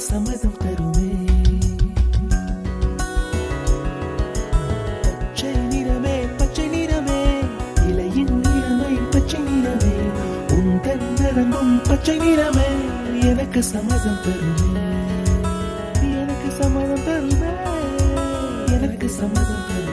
சம்மதம் தருமே. பச்சை நிறமே பச்சை நிறமே, இலையின் நிறமை பச்சை நிறமே, உந்தன் நரம்பும் பச்சை நிறமே, எனக்கு சம்மதம் தருமே, எனக்கு சம்மதம் தருமே, எனக்கு சம்மதம் தருமே.